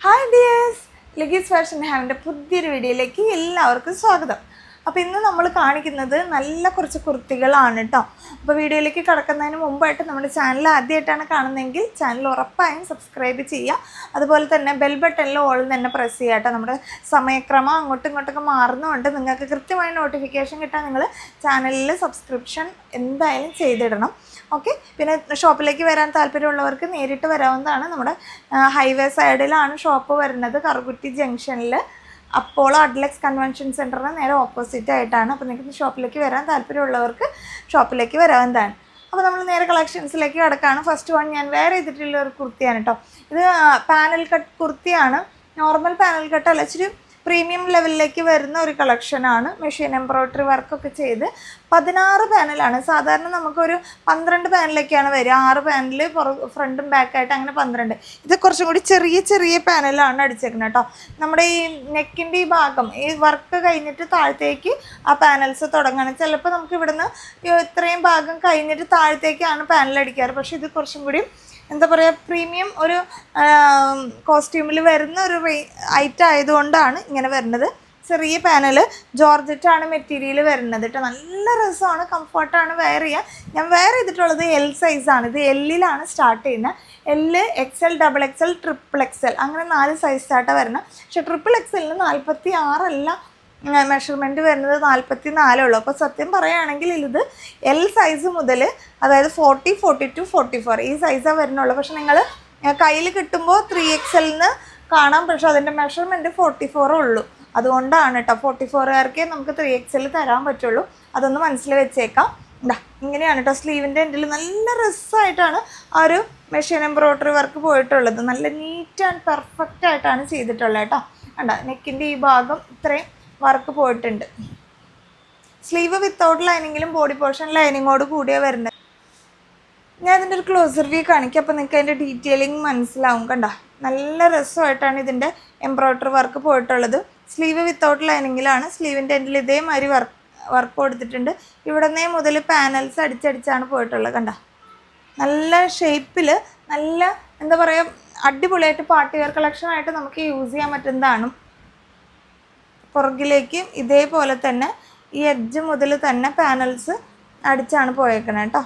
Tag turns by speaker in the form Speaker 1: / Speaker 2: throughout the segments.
Speaker 1: Hi dears, ലിഗീസ് fashion ഹാവിൻ്റെ പുതിയൊരു വീഡിയോയിലേക്ക് എല്ലാവർക്കും സ്വാഗതം. അപ്പോൾ ഇന്ന് നമ്മൾ കാണിക്കുന്നത് നല്ല കുറച്ച് കുർത്തികളാണ് കേട്ടോ. അപ്പോൾ വീഡിയോയിലേക്ക് കടക്കുന്നതിന് മുമ്പായിട്ട് നമ്മുടെ ചാനൽ ആദ്യമായിട്ടാണ് കാണുന്നതെങ്കിൽ ചാനൽ ഉറപ്പായും സബ്സ്ക്രൈബ് ചെയ്യുക. അതുപോലെ തന്നെ ബെൽ ബട്ടണിൽ ഓൾ തന്നെ പ്രസ് ചെയ്യുക കേട്ടോ. നമ്മുടെ സമയക്രമം അങ്ങോട്ടും ഇങ്ങോട്ടൊക്കെ മാറുന്നതുകൊണ്ട് നിങ്ങൾക്ക് കൃത്യമായ നോട്ടിഫിക്കേഷൻ കിട്ടാൻ നിങ്ങൾ ചാനലിൽ സബ്സ്ക്രിപ്ഷൻ എന്തായാലും ചെയ്തിടണം. ഓക്കെ. പിന്നെ ഷോപ്പിലേക്ക് വരാൻ താല്പര്യമുള്ളവർക്ക് നേരിട്ട് വരാവുന്നതാണ്. നമ്മുടെ ഹൈവേ സൈഡിലാണ് ഷോപ്പ് വരുന്നത്, കറുകുറ്റി ജംഗ്ഷനിൽ അപ്പോളോ അഡ്ലക്സ് കൺവെൻഷൻ സെൻറ്ററിന് നേരെ ഓപ്പോസിറ്റ് ആയിട്ടാണ്. അപ്പോൾ നിങ്ങൾക്ക് ഷോപ്പിലേക്ക് വരാൻ താല്പര്യമുള്ളവർക്ക് ഷോപ്പിലേക്ക് വരാവുന്നതാണ്. അപ്പോൾ നമ്മൾ നേരെ കളക്ഷൻസിലേക്ക് കിടക്കുകയാണ്. ഫസ്റ്റ് വൺ ഞാൻ വെയർ ചെയ്തിട്ടുള്ള ഒരു കുർത്തിയാണ് കേട്ടോ. ഇത് പാനൽ കട്ട് കുർത്തിയാണ്. നോർമൽ പാനൽ കട്ട് അല്ല, ഇച്ചിരി പ്രീമിയം ലെവലിലേക്ക് വരുന്ന ഒരു കളക്ഷനാണ്. മെഷീൻ എംബ്രോയ്ഡറി വർക്കൊക്കെ ചെയ്ത് 16 പാനലാണ്. സാധാരണ നമുക്കൊരു 12 പാനലൊക്കെയാണ് വരിക. 6 പാനൽ ഫ്രണ്ടും ബാക്കായിട്ട് അങ്ങനെ 12. ഇത് കുറച്ചും കൂടി ചെറിയ ചെറിയ പാനലാണ് അടിച്ചേക്കുന്നത് കേട്ടോ. നമ്മുടെ ഈ നെക്കിൻ്റെ ഈ ഭാഗം ഈ വർക്ക് കഴിഞ്ഞിട്ട് താഴത്തേക്ക് ആ പാനൽസ് തുടങ്ങുകയാണ്. ചിലപ്പോൾ നമുക്ക് ഇവിടുന്ന് ഇത്രയും ഭാഗം കഴിഞ്ഞിട്ട് താഴത്തേക്കാണ് പാനൽ അടിക്കാറ്. പക്ഷേ ഇത് കുറച്ചും കൂടി എന്താ പറയുക, പ്രീമിയം ഒരു കോസ്റ്റ്യൂമിൽ വരുന്ന ഒരു ഐറ്റം ആയതുകൊണ്ടാണ് ഇങ്ങനെ വരുന്നത്. ചെറിയ പാനൽ ജോർജറ്റാണ് മെറ്റീരിയൽ വരുന്നത് കേട്ടോ. നല്ല രസമാണ്, കംഫർട്ടാണ് വെയർ ചെയ്യുക. ഞാൻ വെയർ ചെയ്തിട്ടുള്ളത് എൽ സൈസാണ്. ഇത് എല്ലിലാണ് സ്റ്റാർട്ട് ചെയ്യുന്നത്. L, XL, double XL, triple XL അങ്ങനെ 4 സൈസ് സ്റ്റാർട്ടാണ് വരുന്നത്. പക്ഷേ ട്രിപ്പിൾ എക്സലിന് 46 അല്ല മെഷർമെൻറ്റ് വരുന്നത്, 44 ഉള്ളൂ. അപ്പോൾ സത്യം പറയുകയാണെങ്കിൽ ഇത് എൽ സൈസ് മുതൽ, അതായത് 40, 42, 44 ഈ സൈസാണ് വരുന്നുള്ളൂ. പക്ഷെ നിങ്ങൾ കയ്യിൽ കിട്ടുമ്പോൾ 3XL കാണാം, പക്ഷെ അതിൻ്റെ മെഷർമെൻറ്റ് 44 ഉള്ളൂ. അതുകൊണ്ടാണ് കേട്ടോ 44കാർക്കേ നമുക്ക് 3XL തരാൻ പറ്റുള്ളൂ. അതൊന്ന് മനസ്സിൽ വെച്ചേക്കാം. ഇങ്ങനെയാണ് കേട്ടോ. സ്ലീവിൻ്റെ എൻഡിൽ നല്ല രസമായിട്ടാണ് ആ ഒരു മെഷീൻ എംബ്രോയ്ഡറി വർക്ക് പോയിട്ടുള്ളത്. നല്ല നീറ്റ് ആൻഡ് പെർഫെക്റ്റ് ആയിട്ടാണ് ചെയ്തിട്ടുള്ളത് കേട്ടോ. നെക്കിൻ്റെ ഈ ഭാഗം ഇത്രയും വർക്ക് പോയിട്ടുണ്ട്. സ്ലീവ് വിത്തൗട്ട് ലൈനിങ്ങിലും ബോഡി പോർഷൻ ലൈനിങ്ങോട് കൂടിയാണ് വരുന്നത്. ഞാൻ ഇതിൻ്റെ ഒരു ക്ലോസർ വ്യൂ കാണിക്കാം, അപ്പോൾ നിങ്ങൾക്ക് അതിൻ്റെ ഡീറ്റെയിലിംഗ് മനസ്സിലാവും. കണ്ട നല്ല രസമായിട്ടാണ് ഇതിൻ്റെ എംബ്രോയ്ഡറി വർക്ക് പോയിട്ടുള്ളത്. സ്ലീവ് വിത്തൗട്ട് ലൈനിങ്ങിലാണ്. സ്ലീവിൻ്റെ എൻഡിൽ ഇതേമാതിരി വർക്ക് കൊടുത്തിട്ടുണ്ട്. ഇവിടെ നിന്നേ മുതൽ പാനൽസ് അടിച്ചടിച്ചാണ് പോയിട്ടുള്ളത്. കണ്ട നല്ല ഷേപ്പിൽ, നല്ല എന്താ പറയുക, അടിപൊളിയായിട്ട് പാർട്ടി വെയർ കളക്ഷനായിട്ട് നമുക്ക് യൂസ് ചെയ്യാൻ പറ്റുന്നതാണ്. പുറകിലേക്ക് ഇതേപോലെ തന്നെ ഈ എഡ്ജ് മുതൽ തന്നെ പാനൽസ് അടിച്ചാണ് പോയേക്കണേ കേട്ടോ.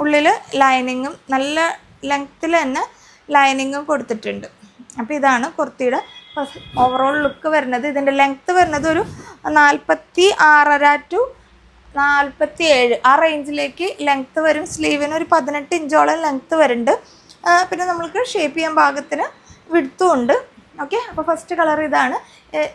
Speaker 1: ഉള്ളിൽ ലൈനിങ്ങും നല്ല ലെങ്ത്തിൽ തന്നെ ലൈനിങ്ങും കൊടുത്തിട്ടുണ്ട്. അപ്പോൾ ഇതാണ് കുർത്തിയുടെ ഓവറോൾ ലുക്ക് വരുന്നത്. ഇതിൻ്റെ ലെങ്ത്ത് വരുന്നത് ഒരു 46.5 to 47 ആ റേഞ്ചിലേക്ക് ലെങ്ത്ത് വരും. സ്ലീവിന് ഒരു 18 ഇഞ്ചോളം ലെങ്ത്ത് വരുന്നുണ്ട്. പിന്നെ നമ്മൾക്ക് ഷേപ്പ് ചെയ്യാൻ പാകത്തിന് വിഡ്ത്തും ഉണ്ട്. ഓക്കെ. അപ്പോൾ ഫസ്റ്റ് കളർ ഇതാണ്.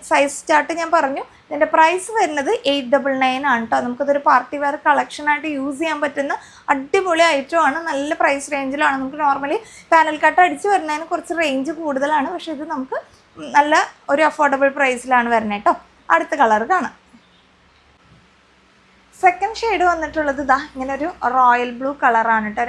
Speaker 1: സൈസ് ചാർട്ട് ഞാൻ പറഞ്ഞു. ഇതിൻ്റെ പ്രൈസ് വരുന്നത് 899 ആണ് കേട്ടോ. നമുക്കതൊരു പാർട്ടി വെയർ കളക്ഷനായിട്ട് യൂസ് ചെയ്യാൻ പറ്റുന്ന അടിപൊളി ഐറ്റമാണ്. നല്ല പ്രൈസ് റേഞ്ചിലാണ്. നമുക്ക് നോർമലി പാനൽ കട്ട് അടിച്ച് വരുന്നതിന് കുറച്ച് റേഞ്ച് കൂടുതലാണ്. പക്ഷേ ഇത് നമുക്ക് നല്ല ഒരു അഫോർഡബിൾ പ്രൈസിലാണ് വരുന്നത് കേട്ടോ. അടുത്ത കളർ കാണാം. സെക്കൻഡ് ഷെയ്ഡ് വന്നിട്ടുള്ളത് ഇതാ ഇങ്ങനെ ഒരു റോയൽ ബ്ലൂ കളറാണ് കേട്ടോ.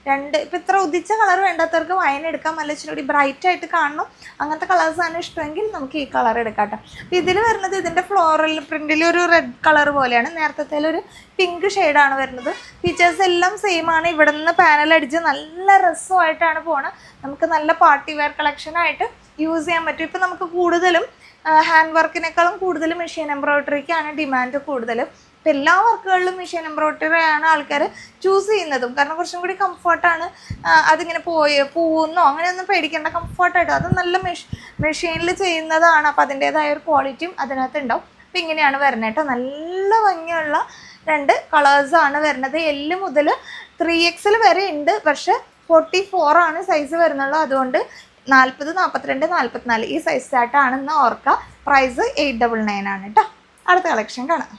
Speaker 1: രണ്ട് ഇപ്പോൾ ഇത്ര ഉദിച്ച കളർ വേണ്ടാത്തവർക്ക് വൈൻ എടുക്കാം. നല്ല ഇച്ചിരി ബ്രൈറ്റ് ആയിട്ട് കാണണം, അങ്ങനത്തെ കളേഴ്സാണ് ഇഷ്ടമെങ്കിൽ നമുക്ക് ഈ കളർ എടുക്കാം കേട്ടോ. അപ്പോൾ ഇതിൽ വരുന്നത് ഇതിൻ്റെ ഫ്ലോറൽ പ്രിൻറ്റിൽ ഒരു റെഡ് കളർ പോലെയാണ്. നേരത്തേലൊരു പിങ്ക് ഷെയ്ഡാണ് വരുന്നത്. ഫീച്ചേഴ്സ് എല്ലാം സെയിം ആണ്. ഇവിടെ നിന്ന് പാനൽ അടിച്ച് നല്ല രസമായിട്ടാണ് പോണത്. നമുക്ക് നല്ല പാർട്ടി വെയർ കളക്ഷനായിട്ട് യൂസ് ചെയ്യാൻ പറ്റും. ഇപ്പം നമുക്ക് കൂടുതലും ഹാൻഡ് വർക്കിനേക്കാളും കൂടുതൽ മെഷീൻ എംബ്രോയ്ഡറിക്കാണ് ഡിമാൻഡ് കൂടുതലും. ഇപ്പം എല്ലാ വർക്കുകളിലും മെഷീൻ എംബ്രോയ്ഡറി ആണ് ആൾക്കാർ ചൂസ് ചെയ്യുന്നതും. കാരണം കുറച്ചും കൂടി കംഫർട്ടാണ്. അതിങ്ങനെ പൂവുന്നോ അങ്ങനെയൊന്നും പേടിക്കേണ്ട, കംഫർട്ടായിട്ട് അത് നല്ല മെഷീനിൽ ചെയ്യുന്നതാണ്. അപ്പോൾ അതിൻ്റേതായ ഒരു ക്വാളിറ്റിയും അതിനകത്ത് ഉണ്ടാവും. അപ്പോൾ ഇങ്ങനെയാണ് വരുന്നത് കേട്ടോ. നല്ല ഭംഗിയുള്ള 2 കളേഴ്സാണ് വരുന്നത്. എല്ല് മുതൽ 3XL വരെ ഉണ്ട്. പക്ഷേ 44 ആണ് സൈസ് വരുന്നുള്ളൂ. അതുകൊണ്ട് 40, 42, 44 ഈ സൈസ് ചാർട്ടാണെന്ന് ഓർക്കുക. പ്രൈസ് 899 ആണ് കേട്ടോ. അടുത്ത കളക്ഷൻ കാണാം.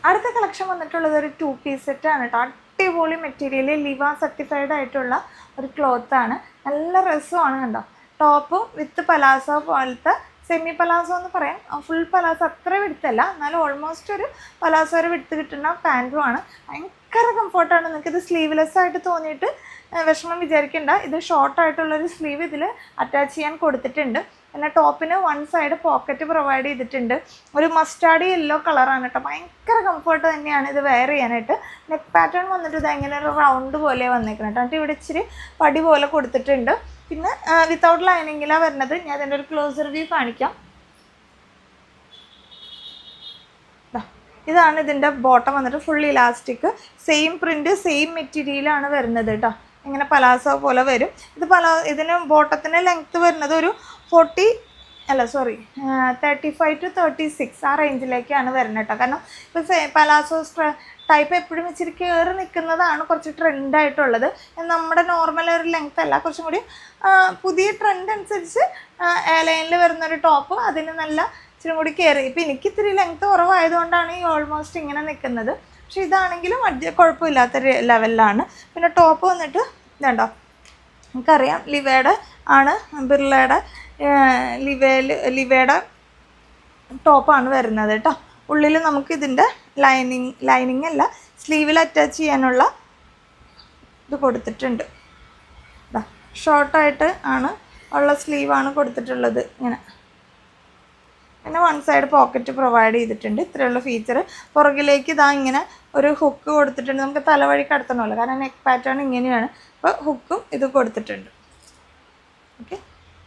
Speaker 1: അടുത്ത കളക്ഷൻ വന്നിട്ടുള്ളത് ഒരു 2 പീസ് സെറ്റാണ് കേട്ടോ. അടിപൊളി മെറ്റീരിയൽ, ലിവ സർട്ടിഫൈഡ് ആയിട്ടുള്ള ഒരു ക്ലോത്താണ്. നല്ല രസമാണ് കണ്ടോ. ടോപ്പ് വിത്ത് പലാസോ പോലത്തെ സെമി പലാസോ എന്ന് പറയാം. ഫുൾ പലാസോ അത്ര വിടുത്തല്ല, എന്നാലും ഓൾമോസ്റ്റ് ഒരു പലാസോ വരെ വിടുത്ത് കിട്ടുന്ന പാൻറ്റുമാണ്. ഭയങ്കര കംഫർട്ടാണ്. നിങ്ങൾക്കിത് സ്ലീവ്ലെസ് ആയിട്ട് തോന്നിയിട്ട് വിഷമം വിചാരിക്കേണ്ട. ഇത് ഷോർട്ടായിട്ടുള്ളൊരു സ്ലീവ് ഇതിൽ അറ്റാച്ച് ചെയ്യാൻ കൊടുത്തിട്ടുണ്ട്. പിന്നെ ടോപ്പിന് വൺ സൈഡ് പോക്കറ്റ് പ്രൊവൈഡ് ചെയ്തിട്ടുണ്ട്. ഒരു മസ്റ്റാർഡ് യെല്ലോ കളറാണ് കേട്ടോ. ഭയങ്കര കംഫർട്ട് തന്നെയാണ് ഇത് വെയർ ചെയ്യാനായിട്ട്. നെക്ക് പാറ്റേൺ വന്നിട്ട് ഇത് ഇങ്ങനെ ഒരു റൗണ്ട് പോലെ വന്നേക്കണം കേട്ടോ. എന്നിട്ട് ഇവിടെ ഇച്ചിരി പടി പോലെ കൊടുത്തിട്ടുണ്ട്. പിന്നെ വിത്തൗട്ട് ലൈനിങ്ങിലാണ് വരുന്നത്. ഞാൻ അതിൻ്റെ ഒരു ക്ലോസർ വ്യൂ കാണിക്കാം. ഇതാണ് ഇതിൻ്റെ ബോട്ടം വന്നിട്ട് full elastic, same print same മെറ്റീരിയലാണ് വരുന്നത് കേട്ടോ. ഇങ്ങനെ പലാസോ പോലെ വരും. ഇതിന് ബോട്ടത്തിന് ലെങ്ത്ത് വരുന്നത് ഒരു 35 to 36 ആ റേഞ്ചിലേക്കാണ് വരുന്നത് കേട്ടോ. കാരണം ഇപ്പോൾ പലാസോ ടൈപ്പ് എപ്പോഴും ഇച്ചിരി കയറി നിൽക്കുന്നതാണ് കുറച്ച് ട്രെൻഡായിട്ടുള്ളത്. നമ്മുടെ നോർമൽ ഒരു ലെങ്ത്ത് അല്ല, കുറച്ചും കൂടി പുതിയ ട്രെൻഡ് അനുസരിച്ച് എയർലൈനിൽ വരുന്നൊരു ടോപ്പ് അതിന് നല്ല ഇച്ചിരി കൂടി കയറി. ഇപ്പം എനിക്ക് ഇത്തിരി ലെങ്ത്ത് കുറവായതുകൊണ്ടാണ് ഈ ഓൾമോസ്റ്റ് ഇങ്ങനെ നിൽക്കുന്നത്. പക്ഷെ ഇതാണെങ്കിലും കുഴപ്പമില്ലാത്തൊരു ലെവലിലാണ്. പിന്നെ ടോപ്പ് വന്നിട്ട് ഇതുണ്ടോ, നമുക്കറിയാം ലിവയുടെ ആണ്, ബിർളയുടെ ലിവയുടെ ടോപ്പാണ് വരുന്നത് കേട്ടോ. ഉള്ളിൽ നമുക്ക് ഇതിൻ്റെ ലൈനിങ് അല്ല, സ്ലീവിൽ അറ്റാച്ച് ചെയ്യാനുള്ള ഇത് കൊടുത്തിട്ടുണ്ട്. ഷോർട്ടായിട്ട് ആണ് ഉള്ള സ്ലീവാണ് കൊടുത്തിട്ടുള്ളത് ഇങ്ങനെ. പിന്നെ വൺ സൈഡ് പോക്കറ്റ് പ്രൊവൈഡ് ചെയ്തിട്ടുണ്ട്. ഇത്രയുള്ള ഫീച്ചർ. പുറകിലേക്ക് ഇതാ ഇങ്ങനെ ഒരു ഹുക്ക് കൊടുത്തിട്ടുണ്ട്. നമുക്ക് തലവഴി കടത്തണമല്ലോ, കാരണം നെക്ക് പാറ്റേൺ ഇങ്ങനെയാണ്. അപ്പോൾ ഹുക്കും ഇത് കൊടുത്തിട്ടുണ്ട്. ഓക്കെ,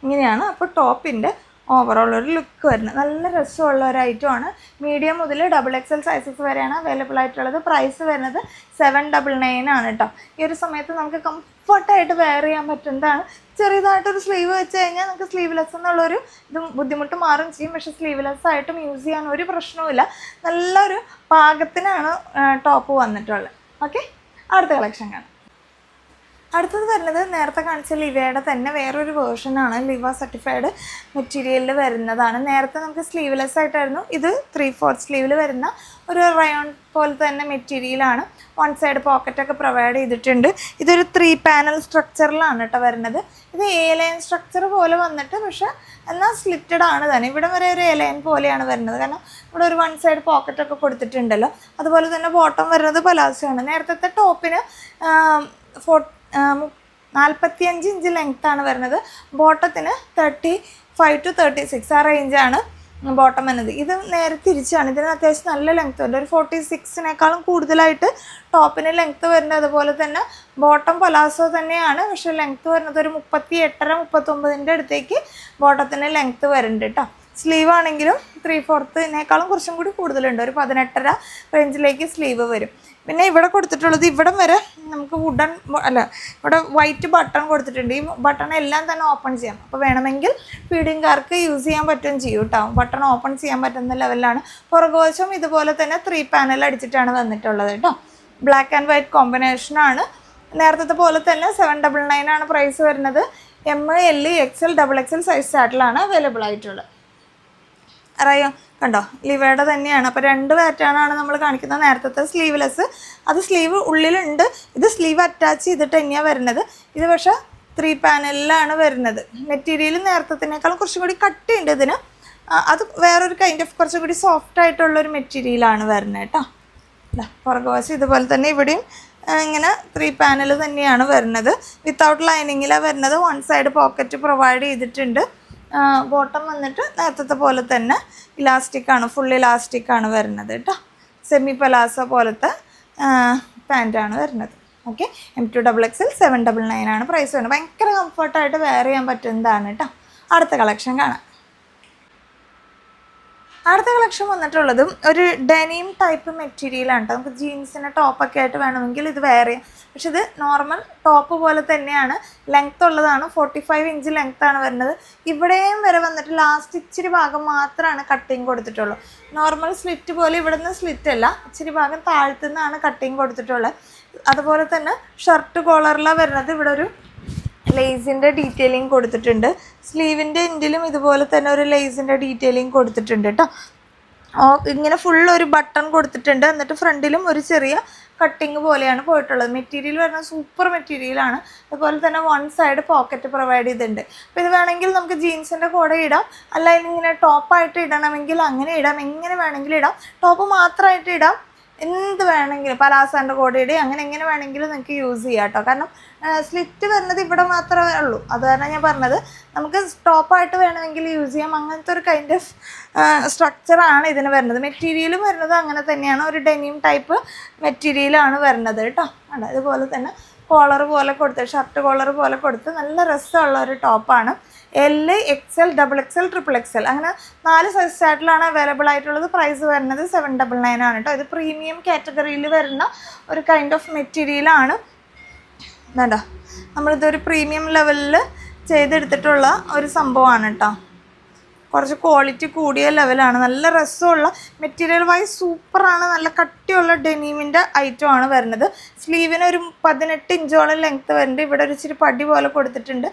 Speaker 1: ഇങ്ങനെയാണ് അപ്പോൾ ടോപ്പിൻ്റെ ഓവറോൾ ഒരു ലുക്ക് വരുന്നത്. നല്ല രസമുള്ള ഒരു ഐറ്റമാണ്. മീഡിയം മുതൽ XXL സൈസസ് വരെയാണ് അവൈലബിൾ ആയിട്ടുള്ളത്. പ്രൈസ് വരുന്നത് 799 ആണ് കേട്ടോ. ഈ ഒരു സമയത്ത് നമുക്ക് കംഫർട്ടായിട്ട് വെയർ ചെയ്യാൻ പറ്റുന്നതാണ്. ചെറിയതായിട്ടൊരു സ്ലീവ് വെച്ച് കഴിഞ്ഞാൽ നമുക്ക് സ്ലീവ്ലെസ് എന്നുള്ളൊരു ഇത് ബുദ്ധിമുട്ട് മാറും ചെയ്യും. പക്ഷേ സ്ലീവ്ലെസ് ആയിട്ടും യൂസ് ചെയ്യാൻ ഒരു പ്രശ്നവുമില്ല. നല്ലൊരു പാകത്തിനാണ് ടോപ്പ് വന്നിട്ടുള്ളത്. ഓക്കെ, അടുത്ത കളക്ഷൻ കാണാം. അടുത്തത് വരുന്നത് നേരത്തെ കാണിച്ച ലിവയുടെ തന്നെ വേറൊരു വേർഷനാണ്. ലിവ സർട്ടിഫൈഡ് മെറ്റീരിയലിൽ വരുന്നതാണ്. നേരത്തെ നമുക്ക് സ്ലീവ്ലെസ് ആയിട്ടായിരുന്നു. ഇത് 3/4 സ്ലീവിൽ വരുന്ന ഒരു റയോൺ പോലെ തന്നെ മെറ്റീരിയലാണ്. വൺ സൈഡ് പോക്കറ്റൊക്കെ പ്രൊവൈഡ് ചെയ്തിട്ടുണ്ട്. ഇതൊരു 3 പാനൽ സ്ട്രക്ചറിലാണ് കേട്ടോ വരുന്നത്. ഇത് A-ലൈൻ സ്ട്രക്ചർ പോലെ വന്നിട്ട് പക്ഷേ എന്നാൽ സ്ലിറ്റഡ് ആണ് തന്നെ. ഇവിടെ വരെ ഒരു A-ലൈൻ പോലെയാണ് വരുന്നത്. കാരണം ഇവിടെ ഒരു വൺ സൈഡ് പോക്കറ്റൊക്കെ കൊടുത്തിട്ടുണ്ടല്ലോ. അതുപോലെ തന്നെ ബോട്ടം വരുന്നത് പലാസോ ആണ്. നേരത്തെ ടോപ്പിന് 45 ഇഞ്ച് ലെങ്ത്താണ് വരുന്നത്. ബോട്ടത്തിന് 35 to 36 ആ റേഞ്ചാണ് ബോട്ടം വരുന്നത്. ഇത് നേരെ തിരിച്ചാണ്. ഇതിന് അത്യാവശ്യം നല്ല ലെങ്ത്ത് ഉണ്ട്. ഒരു 46-നേക്കാളും കൂടുതലായിട്ട് ടോപ്പിന് ലെങ്ത്ത് വരുന്നത്. അതുപോലെ തന്നെ ബോട്ടം പലാസോ തന്നെയാണ്, പക്ഷേ ലെങ്ത്ത് വരുന്നത് ഒരു 38-39 അടുത്തേക്ക് ബോട്ടത്തിന് ലെങ്ത്ത് വരുന്നുണ്ട് കേട്ടോ. സ്ലീവ് ആണെങ്കിലും 3/4-നേക്കാളും കുറച്ചും കൂടി കൂടുതലുണ്ട്. ഒരു 18.5 റേഞ്ചിലേക്ക് സ്ലീവ് വരും. പിന്നെ ഇവിടെ കൊടുത്തിട്ടുള്ളത് ഇവിടം വരെ നമുക്ക് ഇവിടെ വൈറ്റ് ബട്ടൺ കൊടുത്തിട്ടുണ്ട്. ഈ ബട്ടൺ എല്ലാം തന്നെ ഓപ്പൺ ചെയ്യാം. അപ്പോൾ വേണമെങ്കിൽ ഫീഡിങ്കാർക്ക് യൂസ് ചെയ്യാൻ പറ്റുകയും ചെയ്യും കേട്ടോ. ബട്ടൺ ഓപ്പൺ ചെയ്യാൻ പറ്റുന്ന ലെവലിലാണ്. പുറകുവശം ഇതുപോലെ തന്നെ 3 പാനൽ അടിച്ചിട്ടാണ് വന്നിട്ടുള്ളത് കേട്ടോ. ബ്ലാക്ക് ആൻഡ് വൈറ്റ് കോമ്പിനേഷനാണ്. നേരത്തെ പോലെ തന്നെ 799 ആണ് പ്രൈസ് വരുന്നത്. M, L, XL, XXL size ചാർട്ടിലാണ് അവൈലബിൾ ആയിട്ടുള്ളത്. അറിയാം കണ്ടോ, ലിവയുടെ തന്നെയാണ്. അപ്പോൾ 2 പാറ്റേണാണ് നമ്മൾ കാണിക്കുന്നത്. നേരത്തെ സ്ലീവ്ലെസ്, അത് സ്ലീവ് ഉള്ളിലുണ്ട്. ഇത് സ്ലീവ് അറ്റാച്ച് ചെയ്തിട്ട് തന്നെയാണ് വരുന്നത്. ഇത് പക്ഷേ 3 പാനലിലാണ് വരുന്നത്. മെറ്റീരിയൽ നേരത്തേക്കാളും കുറച്ചും കൂടി കട്ടിയുണ്ട് ഇതിന്. അത് വേറൊരു കൈൻഡ് ഓഫ് കുറച്ചും കൂടി സോഫ്റ്റ് ആയിട്ടുള്ളൊരു മെറ്റീരിയലാണ് വരുന്നത് കേട്ടോ. പുറകുവശം ഇതുപോലെ തന്നെ ഇവിടെയും ഇങ്ങനെ 3 പാനൽ തന്നെയാണ് വരുന്നത്. വിത്തൗട്ട് ലൈനിങ്ങിലാണ് വരുന്നത്. വൺ സൈഡ് പോക്കറ്റ് പ്രൊവൈഡ് ചെയ്തിട്ടുണ്ട്. ബോട്ടം വന്നിട്ട് നേരത്തെ പോലെ തന്നെ ഇലാസ്റ്റിക്കാണ്, ഫുൾ ഇലാസ്റ്റിക്കാണ് വരുന്നത് കേട്ടോ. സെമി പലാസോ പോലത്തെ പാൻറ്റാണ് വരുന്നത്. ഓക്കെ, M2XXL 799 ആണ് പ്രൈസ് വരുന്നത്. ഭയങ്കര കംഫർട്ടായിട്ട് വെയർ ചെയ്യാൻ പറ്റുന്നതാണ് കേട്ടോ. അടുത്ത കളക്ഷൻ കാണാം. അടുത്ത കളക്ഷൻ വന്നിട്ടുള്ളതും ഒരു ഡെനിം ടൈപ്പ് മെറ്റീരിയലാണ് കേട്ടോ. നമുക്ക് ജീൻസിൻ്റെ ടോപ്പൊക്കെ ആയിട്ട് വേണമെങ്കിൽ ഇത് വെയർ ചെയ്യാം. പക്ഷെ ഇത് നോർമൽ ടോപ്പ് പോലെ തന്നെയാണ്. ലെങ്ത്ത് ഉള്ളതാണ്. 45 ഇഞ്ച് ലെങ്ത്താണ് വരുന്നത്. ഇവിടെയും വരെ വന്നിട്ട് ലാസ്റ്റ് ഇച്ചിരി ഭാഗം മാത്രമാണ് കട്ടിങ് കൊടുത്തിട്ടുള്ളൂ. നോർമൽ സ്ലിറ്റ് പോലെ ഇവിടെ നിന്ന് സ്ലിറ്റ് അല്ല, ഇച്ചിരി ഭാഗം താഴ്ത്തുനിന്നാണ് കട്ടിങ് കൊടുത്തിട്ടുള്ളത്. അതുപോലെ തന്നെ ഷർട്ട് കോളറിലാണ് വരുന്നത്. ഇവിടെ ഒരു ലേസിൻ്റെ ഡീറ്റെയിലിംഗ് കൊടുത്തിട്ടുണ്ട്. സ്ലീവിൻ്റെ എൻഡിലും ഇതുപോലെ തന്നെ ഒരു ലേസിൻ്റെ ഡീറ്റെയിലിംഗ് കൊടുത്തിട്ടുണ്ട് കേട്ടോ. ഇങ്ങനെ ഫുൾ ഒരു ബട്ടൺ കൊടുത്തിട്ടുണ്ട്. എന്നിട്ട് ഫ്രണ്ടിലും ഒരു ചെറിയ കട്ടിങ് പോലെയാണ് പോയിട്ടുള്ളത്. മെറ്റീരിയൽ വരുന്നത് സൂപ്പർ മെറ്റീരിയലാണ്. അതുപോലെ തന്നെ വൺ സൈഡ് പോക്കറ്റ് പ്രൊവൈഡ് ചെയ്തിട്ടുണ്ട്. അപ്പോൾ ഇത് വേണമെങ്കിൽ നമുക്ക് ജീൻസിൻ്റെ കൂടെ ഇടാം, അല്ലെങ്കിൽ ഇങ്ങനെ ടോപ്പായിട്ട് ഇടണമെങ്കിൽ അങ്ങനെ ഇടാം, എങ്ങനെ വേണമെങ്കിലും ഇടാം. ടോപ്പ് മാത്രമായിട്ട് ഇടാം, എന്ത് വേണമെങ്കിലും പലാസാൻ്റെ കൂടെ അങ്ങനെ എങ്ങനെ വേണമെങ്കിലും നിങ്ങൾക്ക് യൂസ് ചെയ്യാം കേട്ടോ. കാരണം സ്ലിറ്റ് വരുന്നത് ഇവിടെ മാത്രമേ ഉള്ളൂ. അത് കാരണം ഞാൻ പറഞ്ഞത് നമുക്ക് ടോപ്പായിട്ട് വേണമെങ്കിൽ യൂസ് ചെയ്യാം. അങ്ങനത്തെ ഒരു കൈൻഡ് ഓഫ് സ്ട്രക്ചറാണ് ഇതിന് വരുന്നത്. മെറ്റീരിയലും വരുന്നത് അങ്ങനെ തന്നെയാണ്, ഒരു ഡെനിം ടൈപ്പ് മെറ്റീരിയലാണ് വരുന്നത് കേട്ടോ. ആണ് ഇതുപോലെ തന്നെ കോളർ പോലെ കൊടുത്ത്, ഷർട്ട് കോളർ പോലെ കൊടുത്ത് നല്ല രസമുള്ള ഒരു ടോപ്പാണ്. L, XL, XXL, XXL അങ്ങനെ 4 സൈസ് ചാർട്ടിലാണ് അവൈലബിൾ ആയിട്ടുള്ളത്. പ്രൈസ് വരുന്നത് 799 ആണ് കേട്ടോ. ഇത് പ്രീമിയം കാറ്റഗറിയിൽ വരുന്ന ഒരു കൈൻഡ് ഓഫ് മെറ്റീരിയലാണ്. വേണ്ട, നമ്മളിതൊരു പ്രീമിയം ലെവലിൽ ചെയ്തെടുത്തിട്ടുള്ള ഒരു സംഭവമാണ് കേട്ടോ. കുറച്ച് ക്വാളിറ്റി കൂടിയ ലെവലാണ്. നല്ല രസമുള്ള മെറ്റീരിയൽ വൈസ് സൂപ്പറാണ്. നല്ല കട്ടിയുള്ള ഡെനീമിൻ്റെ ഐറ്റം ആണ് വരുന്നത്. സ്ലീവിന് ഒരു 18 ഇഞ്ചോളം ലെങ്ത്ത് വരുന്നുണ്ട്. ഇവിടെ ഒരു ഇച്ചിരി പടി പോലെ കൊടുത്തിട്ടുണ്ട്.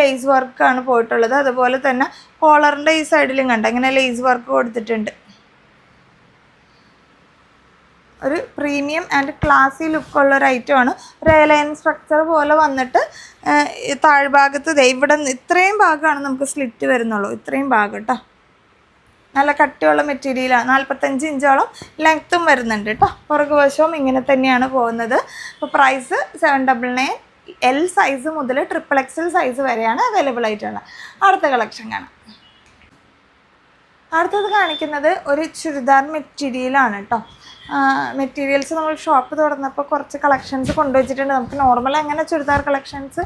Speaker 1: ലേസ് വർക്കാണ് പോയിട്ടുള്ളത്. അതുപോലെ തന്നെ കോളറിൻ്റെ ഈ സൈഡിലും കണ്ട ഇങ്ങനെ ലേസ് വർക്ക് കൊടുത്തിട്ടുണ്ട്. ഒരു പ്രീമിയം ആൻഡ് ക്ലാസി ലുക്കുള്ള ഒരു ഐറ്റമാണ്. ഒരു എയർലൈൻ സ്ട്രക്ചർ പോലെ വന്നിട്ട് താഴ്ഭാഗത്ത് ഇവിടെ ഇത്രയും ഭാഗമാണ് നമുക്ക് സ്ലിറ്റ് വരുന്നുള്ളൂ. ഇത്രയും ഭാഗം കേട്ടോ. നല്ല കട്ടിയുള്ള മെറ്റീരിയലാണ്. 45 ഇഞ്ചോളം ലെങ്ത്തും വരുന്നുണ്ട് കേട്ടോ. പുറകുവശവും ഇങ്ങനെ തന്നെയാണ് പോകുന്നത്. അപ്പോൾ പ്രൈസ് 799. L സൈസ് മുതൽ XXL സൈസ് വരെയാണ് അവൈലബിൾ ആയിട്ടുള്ളത്. അടുത്ത കളക്ഷൻ കാണാം. അടുത്തത് കാണിക്കുന്നത് ഒരു ചുരിദാർ മെറ്റീരിയലാണ് കേട്ടോ. മെറ്റീരിയൽസ് നമ്മൾ ഷോപ്പ് തുറന്നപ്പോൾ കുറച്ച് കളക്ഷൻസ് കൊണ്ടുവച്ചിട്ടുണ്ട്. നമുക്ക് നോർമൽ അങ്ങനെ ചുരിദാർ കളക്ഷൻസ്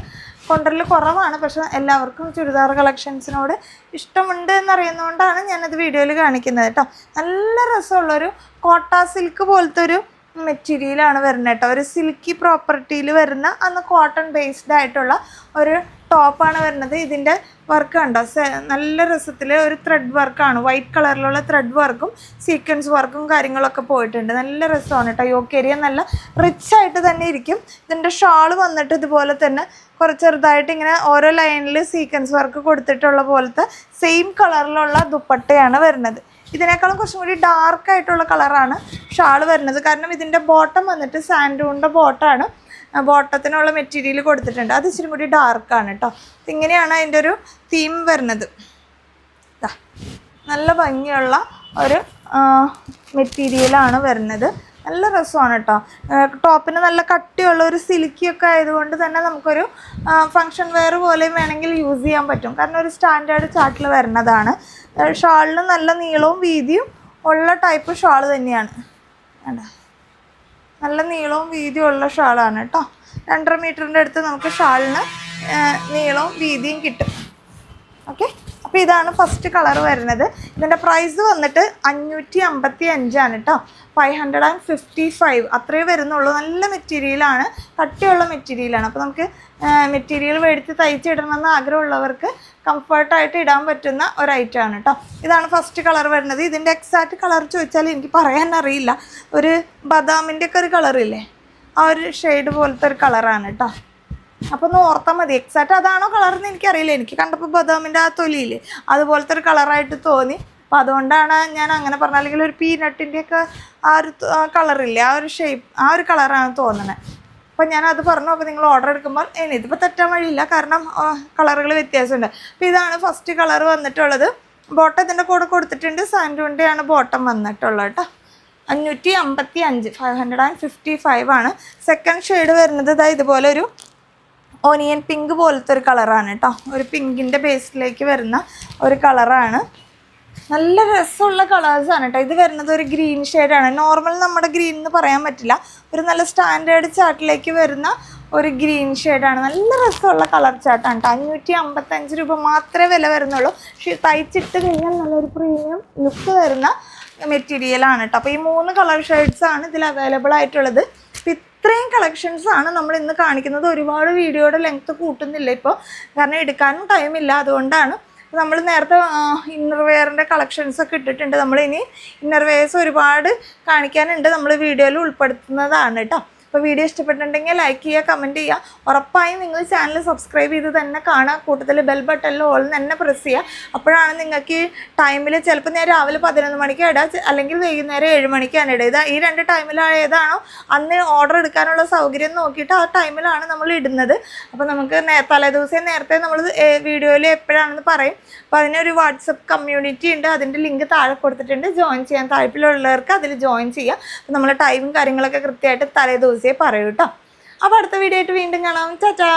Speaker 1: കൊണ്ടുവരൽ കുറവാണ്. പക്ഷേ എല്ലാവർക്കും ചുരിദാർ കളക്ഷൻസിനോട് ഇഷ്ടമുണ്ട് എന്നറിയുന്നതുകൊണ്ടാണ് ഞാനത് വീഡിയോയിൽ കാണിക്കുന്നത് കേട്ടോ. നല്ല രസമുള്ളൊരു കോട്ട സിൽക്ക് പോലത്തെ ഒരു മെറ്റീരിയലാണ് വരുന്നത് കേട്ടോ. ഒരു സിൽക്കി പ്രോപ്പർട്ടിയിൽ വരുന്ന അന്ന് കോട്ടൺ ബേസ്ഡ് ആയിട്ടുള്ള ഒരു ടോപ്പാണ് വരുന്നത്. ഇതിൻ്റെ വർക്ക് കണ്ടോ, നല്ല രസത്തിൽ ഒരു ത്രെഡ് വർക്കാണ്. വൈറ്റ് കളറിലുള്ള ത്രെഡ് വർക്കും സീക്വൻസ് വർക്കും കാര്യങ്ങളൊക്കെ പോയിട്ടുണ്ട്. നല്ല രസമാണ് കേട്ടോ. യോക്ക് ഏരിയ നല്ല റിച്ച് ആയിട്ട് തന്നെ ഇരിക്കും. ഇതിൻ്റെ ഷാള് വന്നിട്ട് ഇതുപോലെ തന്നെ കുറച്ച് ചെറുതായിട്ട് ഇങ്ങനെ ഓരോ ലൈനിൽ സീക്വൻസ് വർക്ക് കൊടുത്തിട്ടുള്ള പോലത്തെ സെയിം കളറിലുള്ള ദുപ്പട്ടയാണ് വരുന്നത്. ഇതിനേക്കാളും കുറച്ചും കൂടി ഡാർക്കായിട്ടുള്ള കളറാണ് ഷാള് വരുന്നത്. കാരണം ഇതിൻ്റെ ബോട്ടം വന്നിട്ട് സാൻഡൂണിൻ്റെ ബോട്ടമാണ്. ബോട്ടത്തിനുള്ള മെറ്റീരിയൽ കൊടുത്തിട്ടുണ്ട്. അത് ഇച്ചിരി കൂടി ഡാർക്കാണ് കേട്ടോ. ഇങ്ങനെയാണ് അതിൻ്റെ ഒരു തീം വരുന്നത്. നല്ല ഭംഗിയുള്ള ഒരു മെറ്റീരിയലാണ് വരുന്നത്. നല്ല രസമാണ് കേട്ടോ. ടോപ്പിന് നല്ല കട്ടിയുള്ള ഒരു സിൽക്കിയൊക്കെ ആയതുകൊണ്ട് തന്നെ നമുക്കൊരു ഫങ്ഷൻ വെയർ പോലെയും വേണമെങ്കിൽ യൂസ് ചെയ്യാൻ പറ്റും. കാരണം ഒരു സ്റ്റാൻഡേർഡ് ചാർട്ടിൽ വരുന്നതാണ്. ഷാളിന് നല്ല നീളവും വീതിയും ഉള്ള ടൈപ്പ് ഷാൾ തന്നെയാണ്. വേണ്ട, നല്ല നീളവും വീതിയും ഉള്ള ഷാളാണ് കേട്ടോ. 2.5 മീറ്ററിൻ്റെ അടുത്ത് നമുക്ക് ഷാളിന് നീളവും വീതിയും കിട്ടും. ഓക്കെ, അപ്പോൾ ഇതാണ് ഫസ്റ്റ് കളർ വരുന്നത്. ഇതിൻ്റെ പ്രൈസ് വന്നിട്ട് 555 ആണ് കേട്ടോ. 555 അത്രയേ വരുന്നുള്ളൂ. നല്ല മെറ്റീരിയലാണ്, കട്ടിയുള്ള മെറ്റീരിയലാണ്. അപ്പോൾ നമുക്ക് മെറ്റീരിയൽ മേടിച്ച് തയ്ച്ചിടണമെന്ന് ആഗ്രഹമുള്ളവർക്ക് കംഫർട്ടായിട്ട് ഇടാൻ പറ്റുന്ന ഒരു ഐറ്റമാണ് കേട്ടോ. ഇതാണ് ഫസ്റ്റ് കളർ വരുന്നത്. ഇതിൻ്റെ എക്സാക്റ്റ് കളർ ചോദിച്ചാൽ എനിക്ക് പറയാൻ അറിയില്ല. ഒരു ബദാമിൻ്റെ ഒക്കെ ഒരു കളറില്ലേ, ആ ഒരു ഷെയ്ഡ് പോലത്തെ ഒരു കളറാണ് കേട്ടോ. അപ്പോൾ ഒന്ന് ഓർത്താൽ മതി. എക്സാക്റ്റ് അതാണോ കളറെന്ന് എനിക്കറിയില്ല. എനിക്ക് കണ്ടപ്പോൾ ബദാമിൻ്റെ ആ തൊലിയില്ലേ അതുപോലത്തെ ഒരു കളറായിട്ട് തോന്നി. അപ്പോൾ അതുകൊണ്ടാണ് ഞാൻ അങ്ങനെ പറഞ്ഞത്. അല്ലെങ്കിൽ ഒരു പീനട്ടിൻ്റെയൊക്കെ ആ ഒരു കളറില്ലേ, ആ ഒരു ഷേപ്പ്, ആ ഒരു കളറാണ് തോന്നുന്നത്. അപ്പോൾ ഞാനത് പറഞ്ഞു. അപ്പോൾ നിങ്ങൾ ഓർഡർ എടുക്കുമ്പോൾ ഇതിപ്പോൾ തെറ്റാൻ വഴിയില്ല, കാരണം കളറുകൾ വ്യത്യാസമുണ്ട്. അപ്പോൾ ഇതാണ് ഫസ്റ്റ് കളർ വന്നിട്ടുള്ളത്. ബോട്ടം ഇതിൻ്റെ കൂടെ കൊടുത്തിട്ടുണ്ട്. സാൻഡൂണിൻ്റെയാണ് ബോട്ടം വന്നിട്ടുള്ളത് കേട്ടോ. 555, 555 ആണ്. സെക്കൻഡ് ഷെയ്ഡ് വരുന്നത് ഇതുപോലെ ഒരു ഓനിയൻ പിങ്ക് പോലത്തെ ഒരു കളറാണ് കേട്ടോ. ഒരു പിങ്കിൻ്റെ ബേസിലേക്ക് വരുന്ന ഒരു കളറാണ്. നല്ല രസമുള്ള കളേഴ്സാണ് കേട്ടോ. ഇത് വരുന്നത് ഒരു ഗ്രീൻ ഷെയ്ഡാണ്. നോർമൽ നമ്മുടെ ഗ്രീൻ എന്ന് പറയാൻ പറ്റില്ല. ഒരു നല്ല സ്റ്റാൻഡേർഡ് ചാർട്ടിലേക്ക് വരുന്ന ഒരു ഗ്രീൻ ഷെയ്ഡാണ്. നല്ല രസമുള്ള കളർ ചാർട്ടാണ് കേട്ടോ. 555 രൂപ മാത്രമേ വില വരുന്നുള്ളൂ. പക്ഷേ തയ്ച്ചിട്ട് കഴിഞ്ഞാൽ നല്ലൊരു പ്രീമിയം ലുക്ക് വരുന്ന മെറ്റീരിയലാണ് കേട്ടോ. അപ്പോൾ ഈ 3 കളർ ഷെയ്ഡ്സാണ് ഇതിൽ അവൈലബിൾ ആയിട്ടുള്ളത്. ഇത്രയും കളക്ഷൻസാണ് നമ്മൾ ഇന്ന് കാണിക്കുന്നത്. ഒരുപാട് വീഡിയോയുടെ ലെങ്ത്ത് കൂട്ടുന്നില്ല ഇപ്പോൾ, കാരണം എടുക്കാനും ടൈമില്ല. അതുകൊണ്ടാണ് നമ്മൾ നേരത്തെ ഇന്നർ വെയറിൻ്റെ കളക്ഷൻസൊക്കെ ഇട്ടിട്ടുണ്ട്. നമ്മളിനി ഇന്നർ വെയർസ് ഒരുപാട് കാണിക്കാനുണ്ട്, നമ്മൾ വീഡിയോയിൽ ഉൾപ്പെടുത്തുന്നതാണ് കേട്ടോ. അപ്പോൾ വീഡിയോ ഇഷ്ടപ്പെട്ടിട്ടുണ്ടെങ്കിൽ ലൈക്ക് ചെയ്യുക, കമൻറ്റ് ചെയ്യുക. ഉറപ്പായും നിങ്ങൾ ചാനൽ സബ്സ്ക്രൈബ് ചെയ്ത് തന്നെ കാണുക. കൂട്ടത്തിൽ ബെൽ ബട്ടണിൽ ഓൾ തന്നെ പ്രസ് ചെയ്യുക. അപ്പോഴാണ് നിങ്ങൾക്ക് ഈ ടൈമിൽ ചിലപ്പോൾ ഞാൻ രാവിലെ 11 മണിക്ക് ഇടുക, അല്ലെങ്കിൽ വൈകുന്നേരം 7 മണിക്കാണ് ഇടുക. ഈ 2 ടൈമിലാണ് ഏതാണോ അന്ന് ഓർഡർ എടുക്കാനുള്ള സൗകര്യം നോക്കിയിട്ട് ആ ടൈമിലാണ് നമ്മൾ ഇടുന്നത്. അപ്പോൾ നമുക്ക് തലേദിവസം നേരത്തെ നമ്മൾ വീഡിയോയിൽ എപ്പോഴാണെന്ന് പറയും. അപ്പോൾ അതിനൊരു വാട്സപ്പ് കമ്മ്യൂണിറ്റി ഉണ്ട്, അതിൻ്റെ ലിങ്ക് താഴെ കൊടുത്തിട്ടുണ്ട്. ജോയിൻ ചെയ്യാൻ താല്പര്യമുള്ളവർക്ക് അതിൽ ജോയിൻ ചെയ്യുക. അപ്പോൾ നമ്മൾ ടൈമും കാര്യങ്ങളൊക്കെ കൃത്യമായിട്ട് തലേദിവസമേ പറയൂ കേട്ടോ. അപ്പോൾ അടുത്ത വീഡിയോ ആയിട്ട് വീണ്ടും കാണാം. ചാച്ചാ.